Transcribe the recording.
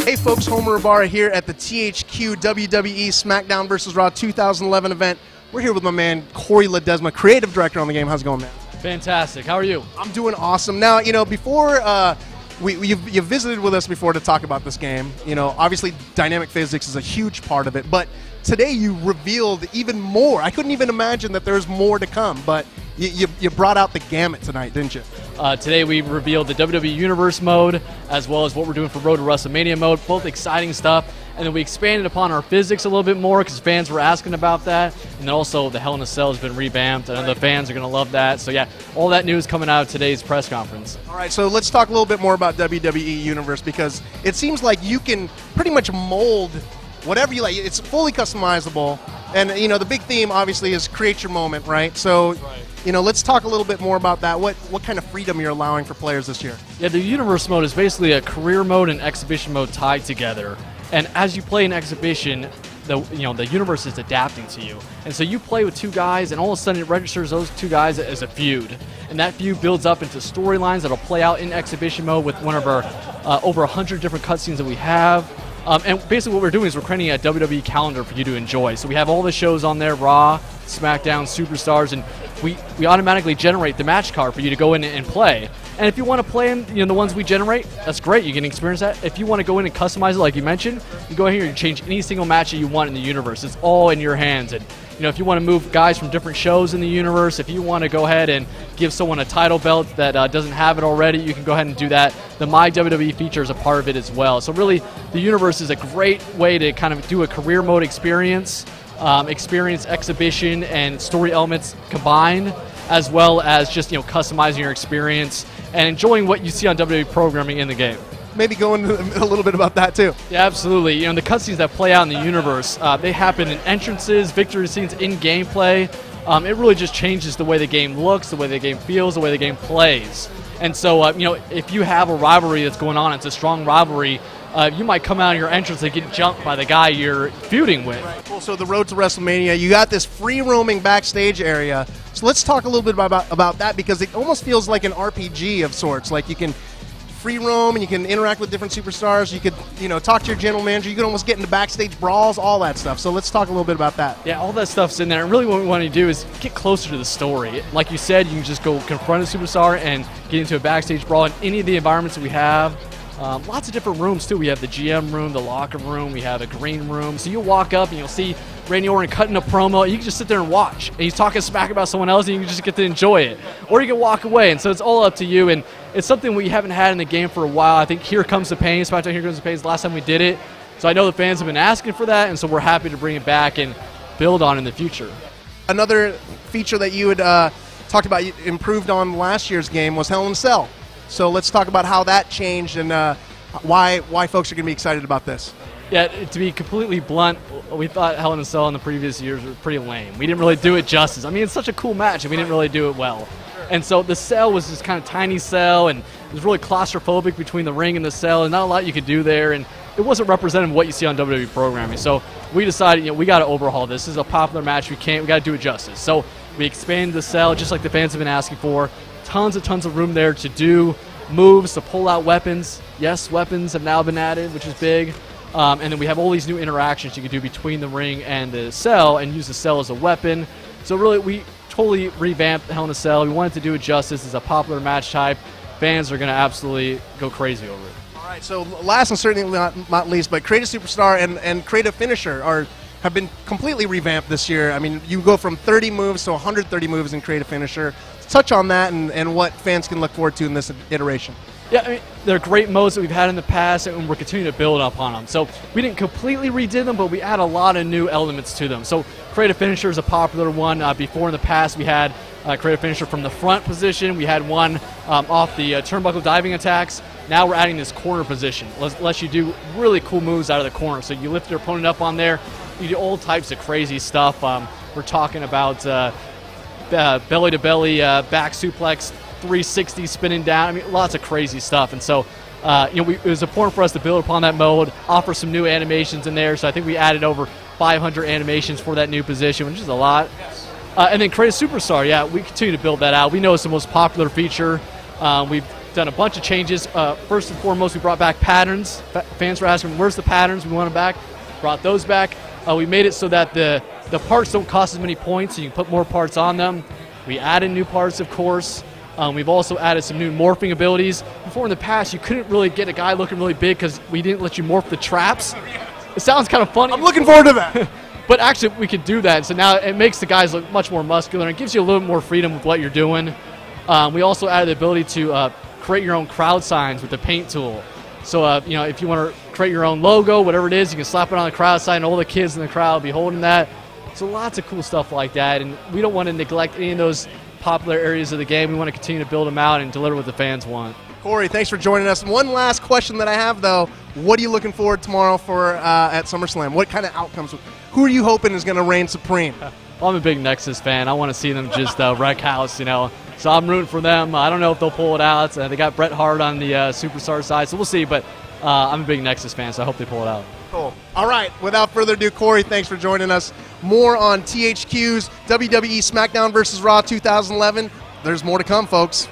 Hey folks, Homer Ibarra here at the THQ WWE Smackdown vs. Raw 2011 event. We're here with my man Corey Ledesma, creative director on the game. How's it going, man? Fantastic. How are you? I'm doing awesome. Now, you know, before you've visited with us before to talk about this game. You know, obviously dynamic physics is a huge part of it, but today you revealed even more. I couldn't even imagine that there's more to come, but you brought out the gamut tonight, didn't you? Today we revealed the WWE Universe mode, as well as what we're doing for Road to Wrestlemania mode. Both exciting stuff. And then we expanded upon our physics a little bit more because fans were asking about that. And then also the Hell in a Cell has been revamped. I know the fans are going to love that. So yeah, all that news coming out of today's press conference. All right, so let's talk a little bit more about WWE Universe, because it seems like you can pretty much mold whatever you like. It's fully customizable. And, you know, the big theme, obviously, is create your moment, right? So, you know, let's talk a little bit more about that. What kind of freedom you're allowing for players this year? Yeah, the Universe mode is basically a career mode and exhibition mode tied together. And as you play an exhibition, the Universe is adapting to you. And so you play with two guys, and all of a sudden it registers those two guys as a feud. And that feud builds up into storylines that'll play out in exhibition mode with one of our over 100 different cutscenes that we have. And basically what we're doing is we're creating a WWE calendar for you to enjoy. So we have all the shows on there, Raw, SmackDown, Superstars, and we automatically generate the match card for you to go in and play. And if you want to play in the ones we generate, that's great. You can experience that. If you want to go in and customize it like you mentioned, you go in here and change any single match that you want in the Universe. It's all in your hands. And if you want to move guys from different shows in the Universe, if you want to go ahead and give someone a title belt that doesn't have it already, you can go ahead and do that. The My WWE feature is a part of it as well. So really, the Universe is a great way to kind of do a career mode experience, exhibition, and story elements combined, as well as just customizing your experience and enjoying what you see on WWE programming in the game. Maybe go into a little bit about that too. Yeah, absolutely. The cutscenes that play out in the Universe, they happen in entrances, victory scenes, in gameplay. It really just changes the way the game looks, the way the game feels, the way the game plays. And so, if you have a rivalry that's going on, it's a strong rivalry, you might come out of your entrance and get jumped by the guy you're feuding with. Right. Cool. So the Road to WrestleMania, you got this free roaming backstage area. So let's talk a little bit about that, because it almost feels like an RPG of sorts. Like you can free roam and you can interact with different superstars. You could, talk to your general manager. You can almost get into backstage brawls, all that stuff. So let's talk a little bit about that. Yeah, all that stuff's in there. And really what we want to do is get closer to the story. Like you said, you can just go confront a superstar and get into a backstage brawl in any of the environments that we have. Lots of different rooms too. We have the GM room, the locker room, we have a green room. So you'll walk up and you'll see Randy Orton cutting a promo. You can just sit there and watch. And he's talking smack about someone else, and you can just get to enjoy it. Or you can walk away. And so it's all up to you. And it's something we haven't had in the game for a while. I think Here Comes the Pain, Smackdown Here Comes the Pain is the last time we did it. So I know the fans have been asking for that, and so we're happy to bring it back and build on in the future. Another feature that you had talked about, improved on last year's game, was Hell in a Cell. So let's talk about how that changed and why folks are going to be excited about this. Yeah, to be completely blunt, we thought Hell in a Cell in the previous years was pretty lame. We didn't really do it justice. I mean, it's such a cool match, and we didn't really do it well. And so the cell was this kind of tiny cell, and it was really claustrophobic between the ring and the cell, and not a lot you could do there, and it wasn't representative of what you see on WWE programming. So we decided, we got to overhaul this. This is a popular match. We got to do it justice. So we expanded the cell, just like the fans have been asking for. Tons of room there to do moves, to pull out weapons. Yes, weapons have now been added, which is big. And then we have all these new interactions you can do between the ring and the cell, and use the cell as a weapon. So really, we totally revamped Hell in a Cell. We wanted to do it justice. It's a popular match type. Fans are going to absolutely go crazy over it. All right, so last and certainly not least, but Create a Superstar and Create a Finisher have been completely revamped this year. I mean, you go from 30 moves to 130 moves in Create a Finisher. Let's touch on that and what fans can look forward to in this iteration. Yeah, I mean, they're great modes that we've had in the past, and we're continuing to build upon them. So we didn't completely redid them, but we add a lot of new elements to them. So Create a Finisher is a popular one. Before in the past, we had Create a Finisher from the front position. We had one off the turnbuckle diving attacks. Now we're adding this corner position. Lets you do really cool moves out of the corner. So you lift your opponent up on there. You do all types of crazy stuff. We're talking about belly-to-belly back suplex, 360 spinning down. I mean, lots of crazy stuff. And so, it was important for us to build upon that mode, offer some new animations in there. So I think we added over 500 animations for that new position, which is a lot. And then Create a Superstar. Yeah, we continue to build that out. We know it's the most popular feature. We've done a bunch of changes. First and foremost, we brought back patterns. Fans were asking, where's the patterns? We want them back. Brought those back. We made it so that the parts don't cost as many points, so you can put more parts on them. We added new parts, of course. We've also added some new morphing abilities. Before in the past, you couldn't really get a guy looking really big because we didn't let you morph the traps. It sounds kind of funny. I'm looking forward to that. But actually, we could do that. So now it makes the guys look much more muscular and it gives you a little more freedom with what you're doing. We also added the ability to create your own crowd signs with the paint tool. So, if you want to create your own logo, whatever it is, you can slap it on the crowd sign and all the kids in the crowd will be holding that. So lots of cool stuff like that. And we don't want to neglect any of those popular areas of the game. We want to continue to build them out and deliver what the fans want. Corey, thanks for joining us. One last question that I have, though. What are you looking forward tomorrow for at SummerSlam? What kind of outcomes? Who are you hoping is going to reign supreme? Well, I'm a big Nexus fan. I want to see them just wreck house, So I'm rooting for them. I don't know if they'll pull it out. They got Bret Hart on the Superstar side, so we'll see. But I'm a big Nexus fan, so I hope they pull it out. Cool. All right. Without further ado, Corey, thanks for joining us. More on THQ's WWE Smackdown vs. Raw 2011. There's more to come, folks.